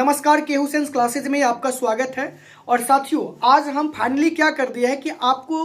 नमस्कार, केहू sense classes में आपका स्वागत है। और साथियों, आज हम फाइनली क्या कर दिया है कि आपको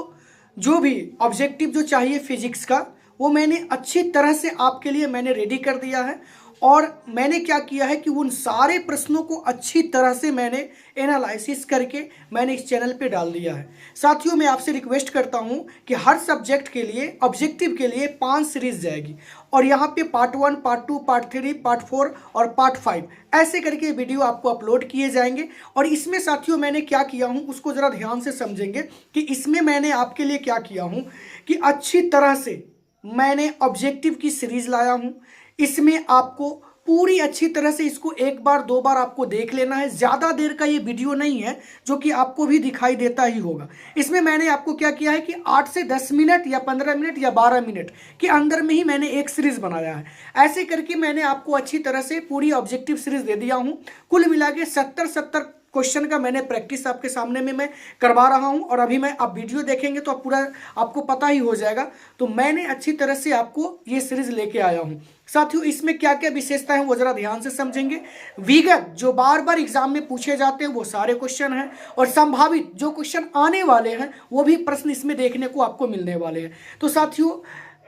जो भी ऑब्जेक्टिव जो चाहिए फिजिक्स का, वो मैंने अच्छी तरह से आपके लिए मैंने रेडी कर दिया है। और मैंने क्या किया है कि उन सारे प्रश्नों को अच्छी तरह से मैंने एनालिसिस करके मैंने इस चैनल पे डाल दिया है। साथियों, मैं आपसे रिक्वेस्ट करता हूं कि हर सब्जेक्ट के लिए ऑब्जेक्टिव के लिए 5 सीरीज जाएगी और यहाँ पे पार्ट 1, पार्ट 2, पार्ट 3, पार्ट 4 और पार्ट 5 ऐसे करके वीडियो आपको अपलोड किए जाएंगे। और इसमें साथियों मैंने क्या किया हूँ उसको ज़रा ध्यान से समझेंगे कि इसमें मैंने आपके लिए क्या किया हूँ कि अच्छी तरह से मैंने ऑब्जेक्टिव की सीरीज लाया हूँ। इसमें आपको पूरी अच्छी तरह से इसको एक बार दो बार आपको देख लेना है। ज़्यादा देर का ये वीडियो नहीं है जो कि आपको भी दिखाई देता ही होगा। इसमें मैंने आपको क्या किया है कि 8 से 10 मिनट या 15 मिनट या 12 मिनट के अंदर में ही मैंने एक सीरीज बनाया है। ऐसे करके मैंने आपको अच्छी तरह से पूरी ऑब्जेक्टिव सीरीज दे दिया हूँ। कुल मिला के 70 क्वेश्चन का मैंने प्रैक्टिस आपके सामने में मैं करवा रहा हूं। और अभी मैं आप वीडियो देखेंगे तो पूरा आपको पता ही हो जाएगा। तो मैंने अच्छी तरह से आपको ये सीरीज लेके आया हूं। साथियों, इसमें क्या क्या विशेषता है वो जरा ध्यान से समझेंगे। विगत जो बार बार एग्जाम में पूछे जाते हैं वो सारे क्वेश्चन हैं, और संभावित जो क्वेश्चन आने वाले हैं वो भी प्रश्न इसमें देखने को आपको मिलने वाले हैं। तो साथियों,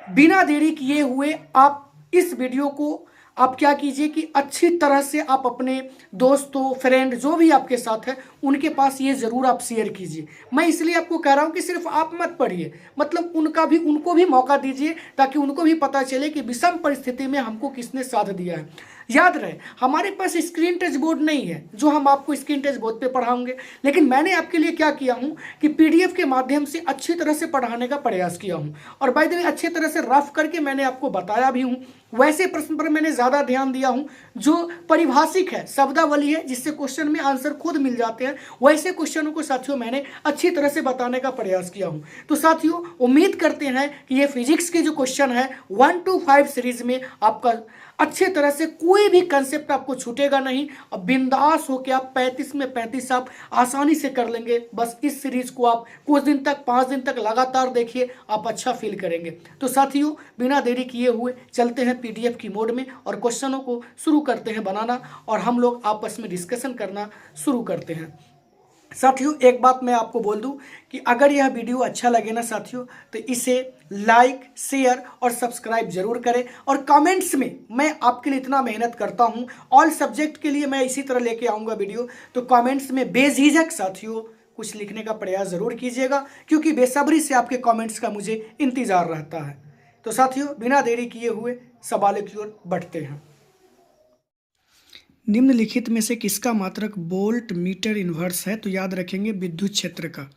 बिना देरी किए हुए आप इस वीडियो को आप क्या कीजिए कि अच्छी तरह से आप अपने दोस्तों, फ्रेंड जो भी आपके साथ है उनके पास ये ज़रूर आप शेयर कीजिए। मैं इसलिए आपको कह रहा हूँ कि सिर्फ आप मत पढ़िए, मतलब उनको भी मौका दीजिए ताकि उनको भी पता चले कि विषम परिस्थिति में हमको किसने साथ दिया है। याद रहे, हमारे पास स्क्रीन टच बोर्ड नहीं है जो हम आपको स्क्रीन टच बोर्ड पे पढ़ाऊंगे, लेकिन मैंने आपके लिए क्या किया हूँ कि पीडीएफ के माध्यम से अच्छी तरह से पढ़ाने का प्रयास किया हूँ। और बाय द वे अच्छी तरह से रफ करके मैंने आपको बताया भी हूँ। वैसे प्रश्न पर मैंने ज़्यादा ध्यान दिया हूँ जो परिभाषिक है, शब्दावली है, जिससे क्वेश्चन में आंसर खुद मिल जाते हैं। वैसे क्वेश्चनों को साथियों मैंने अच्छी तरह से बताने का प्रयास किया हूँ। तो साथियों, उम्मीद करते हैं कि ये फिजिक्स के जो क्वेश्चन है 1 to 5 सीरीज में आपका अच्छे तरह से कोई भी कंसेप्ट आपको छूटेगा नहीं। अब बिंदास होकर आप 35 में 35 आप आसानी से कर लेंगे। बस इस सीरीज को आप कुछ दिन तक, 5 दिन तक लगातार देखिए, आप अच्छा फील करेंगे। तो साथियों, बिना देरी किए हुए चलते हैं पीडीएफ की मोड में और क्वेश्चनों को शुरू करते हैं बनाना, और हम लोग आपस में डिस्कशन करना शुरू करते हैं। साथियों, एक बात मैं आपको बोल दूं कि अगर यह वीडियो अच्छा लगे ना साथियों, तो इसे लाइक, शेयर और सब्सक्राइब जरूर करें। और कमेंट्स में मैं आपके लिए इतना मेहनत करता हूं, ऑल सब्जेक्ट के लिए मैं इसी तरह लेके आऊंगा वीडियो। तो कमेंट्स में बेझिझक साथियों कुछ लिखने का प्रयास जरूर कीजिएगा, क्योंकि बेसब्री से आपके कमेंट्स का मुझे इंतजार रहता है। तो साथियों, बिना देरी किए हुए सवालों की ओर बढ़ते हैं। निम्नलिखित में से किसका मात्रक वोल्ट मीटर इन्वर्स है? तो याद रखेंगे विद्युत क्षेत्र का।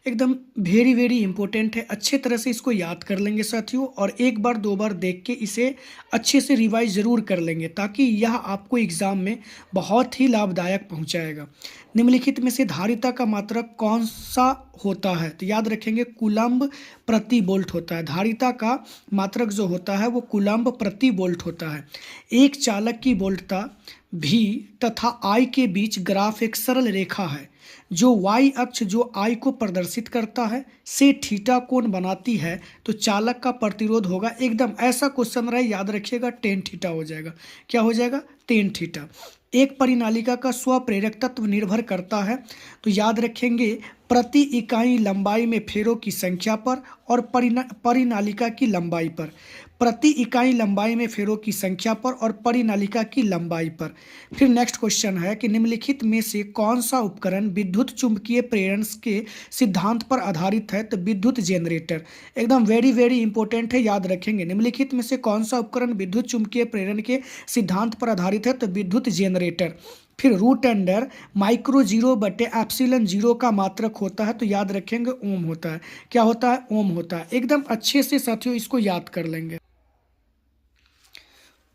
एकदम वेरी वेरी इंपॉर्टेंट है, अच्छे तरह से इसको याद कर लेंगे साथियों, और एक बार दो बार देख के इसे अच्छे से रिवाइज ज़रूर कर लेंगे ताकि यह आपको एग्ज़ाम में बहुत ही लाभदायक पहुंचाएगा। निम्नलिखित में से धारिता का मात्रक कौन सा होता है? तो याद रखेंगे कूलम्ब प्रति वोल्ट होता है। धारिता का मात्रक जो होता है वो कूलम्ब प्रति वोल्ट होता है। एक चालक की वोल्टता V तथा I के बीच ग्राफ एक सरल रेखा है जो y अक्ष जो I को प्रदर्शित करता है से थीटा कोण बनाती है। तो चालक का प्रतिरोध होगा, एकदम ऐसा क्वेश्चन रहे, याद रखिएगा, tan थीटा हो जाएगा। क्या हो जाएगा? tan theta. एक परिनालिका का स्वप्रेरक तत्व निर्भर करता है। तो याद रखेंगे प्रति इकाई लंबाई में फेरों की संख्या पर और परिनालिका की लंबाई पर। प्रति इकाई लंबाई में फेरों की संख्या पर और परिनालिका की लंबाई पर। फिर नेक्स्ट क्वेश्चन है कि निम्नलिखित में से कौन सा उपकरण विद्युत चुंबकीय प्रेरण के सिद्धांत पर आधारित है? तो विद्युत जनरेटर। एकदम वेरी वेरी इंपॉर्टेंट है, याद रखेंगे। निम्नलिखित में से कौन सा उपकरण विद्युत चुंबकीय प्रेरण के सिद्धांत पर आधारित है? तो विद्युत जनरेटर। फिर रूट अंडर माइक्रो 0/ε0 का मात्रक होता है। तो याद रखेंगे ओम होता है। क्या होता है? ओम होता है। एकदम अच्छे से साथियों इसको याद कर लेंगे।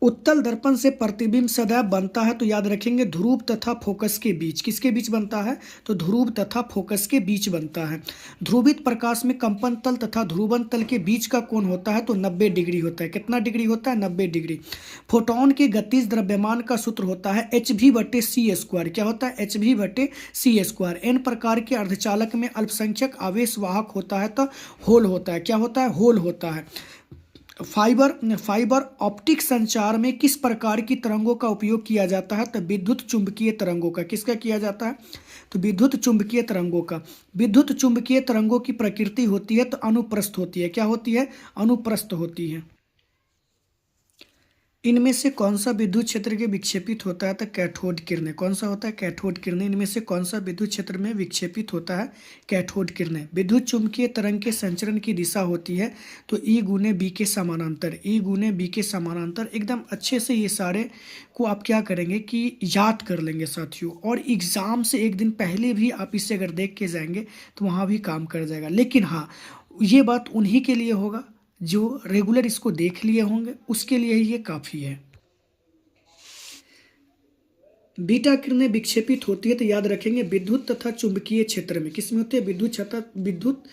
उत्तल दर्पण से प्रतिबिंब सदैव बनता है। तो याद रखेंगे ध्रुव तथा फोकस के बीच। किसके बीच बनता है? तो ध्रुव तथा फोकस के बीच बनता है। ध्रुवित प्रकाश में कंपन तल तथा ध्रुवन तल के बीच का कोण होता है तो 90 डिग्री होता है। कितना डिग्री होता है? 90 डिग्री। फोटोन के गतिज द्रव्यमान का सूत्र होता है hv/c²। क्या होता है? hv/c²। एन प्रकार के अर्धचालक में अल्पसंख्यक आवेश वाहक होता है तो होल होता है। क्या होता है? होल होता है। फाइबर ऑप्टिक संचार में किस प्रकार की तरंगों का उपयोग किया जाता है? तो विद्युत चुंबकीय तरंगों का। किसका किया जाता है? तो विद्युत चुंबकीय तरंगों का। विद्युत चुंबकीय तरंगों की प्रकृति होती है तो अनुप्रस्थ होती है। क्या होती है? अनुप्रस्थ होती है। इनमें से कौन सा विद्युत क्षेत्र के विक्षेपित होता है? तो कैथोड किरणें। कौन सा होता है? कैथोड किरणें। इनमें से कौन सा विद्युत क्षेत्र में विक्षेपित होता है? कैथोड किरणें। विद्युत चुंबकीय तरंग के संचरण की दिशा होती है तो ई गुने बी के समानांतर। ई गुने बी के समानांतर। एकदम अच्छे से ये सारे को आप क्या करेंगे कि याद कर लेंगे साथियों, और एग्जाम से एक दिन पहले भी आप इसे अगर देख के जाएंगे तो वहाँ भी काम कर जाएगा। लेकिन हाँ, ये बात उन्हीं के लिए होगा जो रेगुलर इसको देख लिए होंगे, उसके लिए ही ये काफ़ी है। बीटा किरणें विक्षेपित होती है तो याद रखेंगे विद्युत तथा चुंबकीय क्षेत्र में। किसमें होती है? विद्युत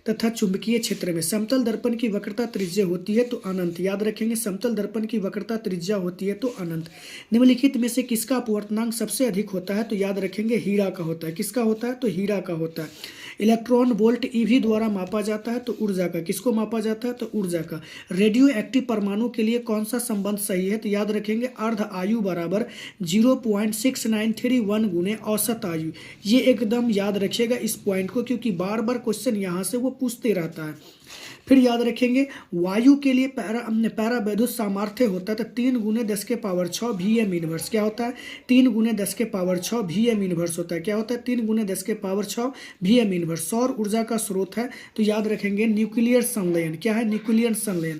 तथा चुंबकीय क्षेत्र में। समतल दर्पण की वक्रता त्रिज्या होती है तो अनंत। याद रखेंगे समतल दर्पण की वक्रता त्रिज्या होती है तो अनंत। निम्नलिखित में से किसका अपवर्तनांक सबसे अधिक होता है? तो याद रखेंगे हीरा का होता है। किसका होता है? तो हीरा का होता है। इलेक्ट्रॉन वोल्ट ईवी द्वारा मापा जाता है तो ऊर्जा का। किसको मापा जाता है? तो ऊर्जा का। रेडियो एक्टिव परमाणु के लिए कौन सा संबंध सही है? तो याद रखेंगे अर्ध आयु बराबर 0.6931 गुने औसत आयु। ये एकदम याद रखिएगा इस पॉइंट को, क्योंकि बार बार क्वेश्चन यहाँ से वो पूछते रहता है। फिर याद रखेंगे वायु के लिए पैरा विद्युत सामर्थ्य होता है तो 3 गुने 10 के पावर 6 VM इनवर्स। क्या होता है? 3 गुने 10 के पावर 6 VM इनवर्स होता है। क्या होता है? 3 गुने 10 के पावर 6 VM इनवर्स। सौर ऊर्जा का स्रोत है तो याद रखेंगे न्यूक्लियर संलयन। क्या है? न्यूक्लियर संलयन।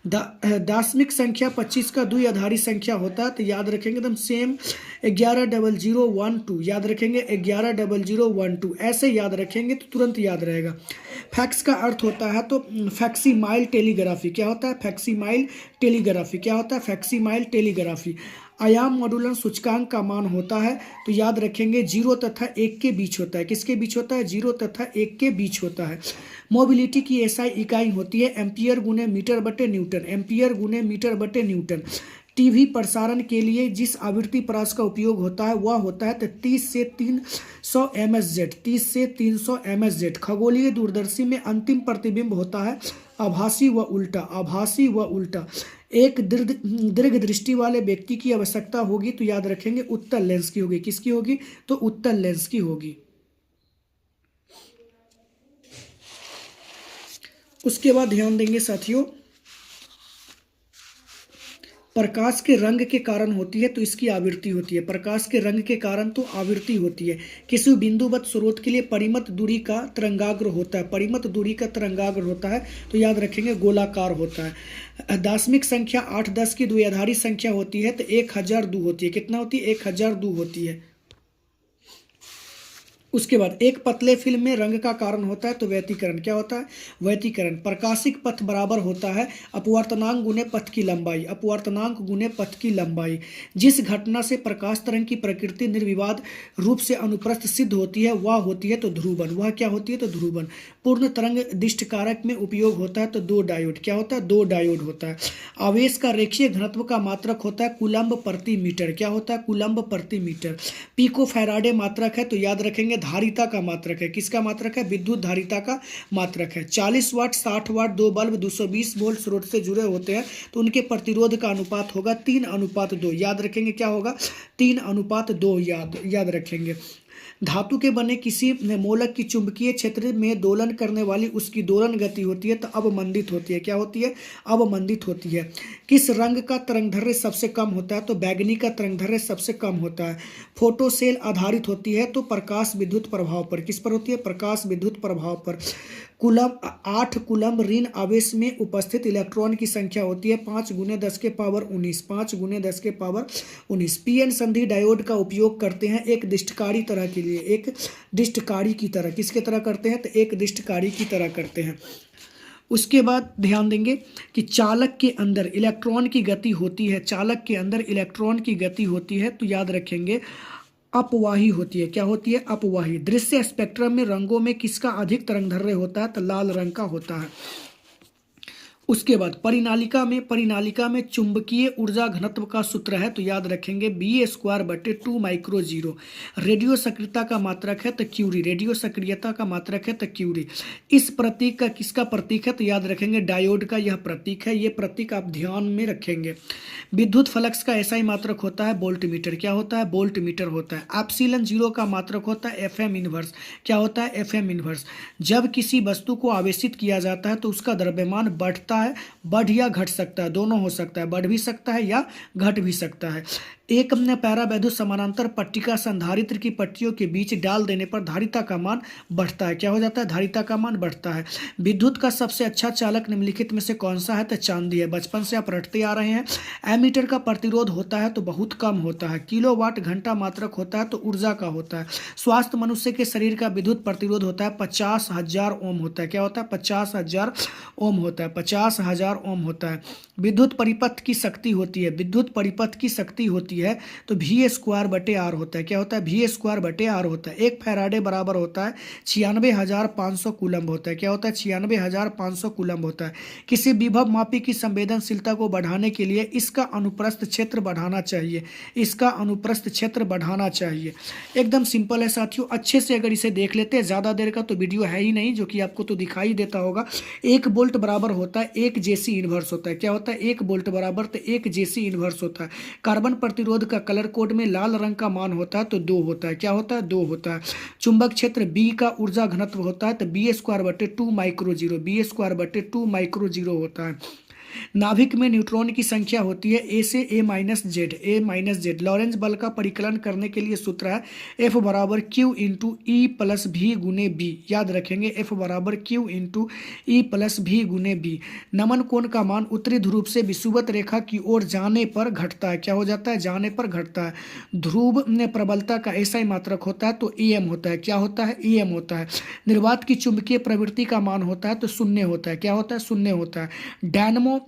दार्शनिक संख्या 25 का द्विआधारी संख्या होता है तो याद रखेंगे एकदम सेम 110012। याद रखेंगे 110012, ऐसे याद रखेंगे तो तुरंत याद रहेगा। फैक्स का अर्थ होता है तो फैक्सीमाइल टेलीग्राफी। क्या होता है? Facsimile telegraphy. क्या होता है? Facsimile telegraphy. आयाम मॉड्यूलन सूचकांक का मान होता है तो याद रखेंगे 0 तथा 1 के बीच होता है। किसके बीच होता है? 0 तथा 1 के बीच होता है। मोबिलिटी की एसआई इकाई होती है एम्पियर गुने मीटर बटे न्यूटन। एम्पियर गुने मीटर बटे न्यूटन। टीवी प्रसारण के लिए जिस आवृत्ति परास का उपयोग होता है वह होता है तो 30 से 300 MSZ। 30 से 300 MSZ। खगोलीय दूरदर्शी में अंतिम प्रतिबिंब होता है आभासी व उल्टा। आभासी व उल्टा। एक दीर्घ दृष्टि वाले व्यक्ति की आवश्यकता होगी तो याद रखेंगे उत्तल लेंस की होगी। किसकी होगी? तो उत्तल लेंस की होगी। उसके बाद ध्यान देंगे साथियों, प्रकाश के रंग के कारण होती है तो इसकी आवृत्ति होती है। प्रकाश के रंग के कारण तो आवृत्ति होती है। किसी बिंदुवत स्रोत के लिए परिमित दूरी का तरंगाग्र होता है। परिमित दूरी का तरंगाग्र होता है तो याद रखेंगे गोलाकार होता है। दार्शनिक संख्या 8-10 की द्विआधारी संख्या होती है तो 1002 होती है। कितना होती है? 1002 होती है। उसके बाद एक पतले फिल्म में रंग का कारण होता है तो व्यतिकरण। क्या होता है? व्यतिकरण। प्रकाशिक पथ बराबर होता है अपवर्तनांक गुने पथ की लंबाई। अपवर्तनांक गुने पथ की लंबाई। जिस घटना से प्रकाश तरंग की प्रकृति निर्विवाद रूप से अनुप्रस्थ सिद्ध होती है वह होती है तो ध्रुवन। वह क्या होती है? तो ध्रुवन। पूर्ण तरंग दिष्ट कारक में उपयोग होता है तो 2 डायोड। क्या होता है? 2 डायोड होता है। आवेश का रेखीय घनत्व का मात्रक होता है कूलम्ब प्रति मीटर। क्या होता है? कूलम्ब प्रति मीटर। पिको फैराडे मात्रक है तो याद रखेंगे धारिता का मात्रक है। किसका मात्रक है? विद्युत धारिता का मात्रक है। 40 वाट 60 वाट 2 बल्ब 220 वोल्ट स्रोत से जुड़े होते हैं तो उनके प्रतिरोध का अनुपात होगा 3:2। याद रखेंगे क्या होगा? 3:2 याद रखेंगे। धातु के बने किसी मोलक की चुंबकीय क्षेत्र में दोलन करने वाली उसकी दोलन गति होती है तो अवमंदित होती है। क्या होती है? अवमंदित होती है। किस रंग का तरंगदैर्घ्य सबसे कम होता है? तो बैगनी का तरंगदैर्घ्य सबसे कम होता है। फोटो सेल आधारित होती है तो प्रकाश विद्युत प्रभाव पर। किस पर होती है? प्रकाश विद्युत प्रभाव पर। कूलम्ब 8 कूलम्ब ऋण आवेश में उपस्थित इलेक्ट्रॉन की संख्या होती है 5 गुने 10 के पावर 19। 5 गुने 10 के पावर 19। पीएन संधि डायोड का उपयोग करते हैं एक दिष्टकारी तरह के लिए। एक दिष्टकारी की तरह। किसके तरह करते हैं? तो एक दिष्टकारी की तरह करते हैं। उसके बाद ध्यान देंगे कि चालक के अंदर इलेक्ट्रॉन की गति होती है। चालक के अंदर इलेक्ट्रॉन की गति होती है तो याद रखेंगे अपवाही होती है। क्या होती है? अपवाही। दृश्य स्पेक्ट्रम में रंगों में किसका अधिक तरंगदैर्घ्य होता है? तो लाल रंग का होता है। उसके बाद परिनालिका में चुंबकीय ऊर्जा घनत्व का सूत्र है तो याद रखेंगे B²/2 माइक्रो जीरो। रेडियो सक्रियता का मात्रक है तो क्यूरी, रेडियो सक्रियता का मात्रक है तो क्यूरी। इस प्रतीक का किसका प्रतीक है तो याद रखेंगे डायोड का यह प्रतीक है, ये प्रतीक आप ध्यान में रखेंगे। विद्युत फ्लक्स का ऐसा ही मात्रक होता है वोल्ट मीटर। क्या होता है? वोल्ट मीटर होता है। एप्सिलॉन जीरो का मात्रक होता है FM इनवर्स। क्या होता है? FM inverse. जब किसी वस्तु को आवेशित किया जाता है तो उसका द्रव्यमान बढ़ता है, बढ़ या घट सकता है, दोनों हो सकता है, बढ़ भी सकता है या घट भी सकता है। एक पैरावैद्युत समानांतर पट्टिका संधारित्र की पट्टियों के बीच डाल देने पर धारिता का मान बढ़ता है। क्या हो जाता है? धारिता का मान बढ़ता है। विद्युत का सबसे अच्छा चालक निम्नलिखित में से कौन सा है तो चांदी है। बचपन से आप रटते आ रहे हैं। एमीटर का प्रतिरोध होता है तो बहुत कम होता है। किलोवाट घंटा मात्रक होता है तो ऊर्जा का होता है। स्वास्थ्य मनुष्य के शरीर का विद्युत प्रतिरोध होता है 50,000 ओम होता है। क्या होता है? 50,000 ओम होता है। 50,000 ओम होता है। विद्युत परिपथ की शक्ति होती है, विद्युत परिपथ की शक्ति होती है तो V²/R होता है। क्या होता है? V²/R होता है। 1 फैराडे बराबर होता है 96,500 कूलम्ब होता है। क्या होता है? 96,500 कूलम्ब होता है। किसी विभव मापी की संवेदनशीलता को बढ़ाने के लिए इसका अनुप्रस्थ क्षेत्र बढ़ाना चाहिए, इसका अनुप्रस्थ क्षेत्र बढ़ाना चाहिए। एकदम सिंपल है साथियों। अच्छे से अगर इसे देख लेते हैं, ज़्यादा देर का तो वीडियो है ही नहीं जो कि आपको तो दिखाई देता होगा। 1 वोल्ट बराबर होता है 1 JC इनवर्स होता है। क्या होता है? 1 वोल्ट बराबर तो 1 JC इनवर्स होता है। कार्बन प्रतिरोध का कलर कोड में लाल रंग का मान होता है तो 2 होता है। क्या होता है? 2 होता है। चुंबक क्षेत्र B का ऊर्जा घनत्व होता है तो B²/2 micro zero, B²/2 micro zero होता है। नाभिक में न्यूट्रॉन की संख्या होती है A से A-Z। लॉरेंज बल का परिकलन करने के लिए सूत्र है F बराबर Q into E plus V गुने B। याद रखेंगे F बराबर Q into E plus V गुने B। नमन कोण का मान उत्तरी ध्रुव से विषुवत रेखा की ओर जाने पर घटता है। क्या हो जाता है? जाने पर घटता है। ध्रुव में प्रबलता का ऐसा ही मात्रक होता है तो EM होता है। क्या होता है? EM होता है। निर्वात की चुंबकीय प्रवृत्ति का मान होता है तो 0 होता है। क्या होता है? 0 होता है।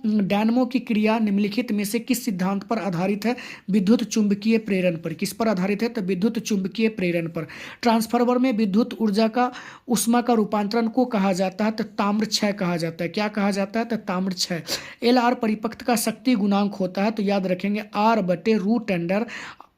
डायनमो की क्रिया निम्नलिखित में से किस सिद्धांत पर आधारित है? विद्युत चुंबकीय प्रेरण पर। किस पर आधारित है? तो विद्युत चुंबकीय प्रेरण पर। ट्रांसफार्मर में विद्युत ऊर्जा का उष्मा का रूपांतरण को कहा जाता है तो ताम्र क्षय कहा जाता है। क्या कहा जाता है? तो ताम्र क्षय। LR परिपथ का शक्ति गुणांक होता है तो याद रखेंगे R/√अंडर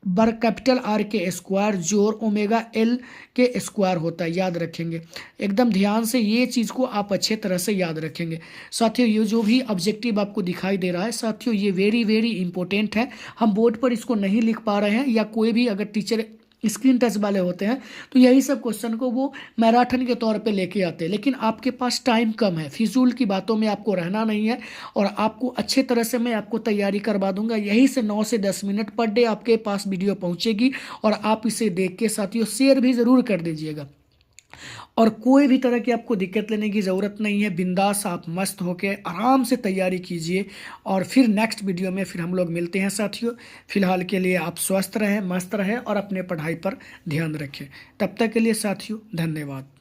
बर कैपिटल R के स्क्वायर जोड़ ओमेगा L के स्क्वायर होता है। याद रखेंगे एकदम ध्यान से, ये चीज़ को आप अच्छे तरह से याद रखेंगे साथियों। ये जो भी ऑब्जेक्टिव आपको दिखाई दे रहा है साथियों, ये वेरी वेरी इंपॉर्टेंट है। हम बोर्ड पर इसको नहीं लिख पा रहे हैं या कोई भी अगर टीचर स्क्रीन टच वाले होते हैं तो यही सब क्वेश्चन को वो मैराथन के तौर पे लेके आते हैं। लेकिन आपके पास टाइम कम है, फिजूल की बातों में आपको रहना नहीं है और आपको अच्छे तरह से मैं आपको तैयारी करवा दूंगा। यही से 9 से 10 मिनट पर डे आपके पास वीडियो पहुंचेगी और आप इसे देख के साथियों शेयर भी ज़रूर कर दीजिएगा। और कोई भी तरह की आपको दिक्कत लेने की ज़रूरत नहीं है। बिंदास आप मस्त होके आराम से तैयारी कीजिए और फिर नेक्स्ट वीडियो में फिर हम लोग मिलते हैं साथियों। फिलहाल के लिए आप स्वस्थ रहें, मस्त रहें और अपने पढ़ाई पर ध्यान रखें। तब तक के लिए साथियों धन्यवाद।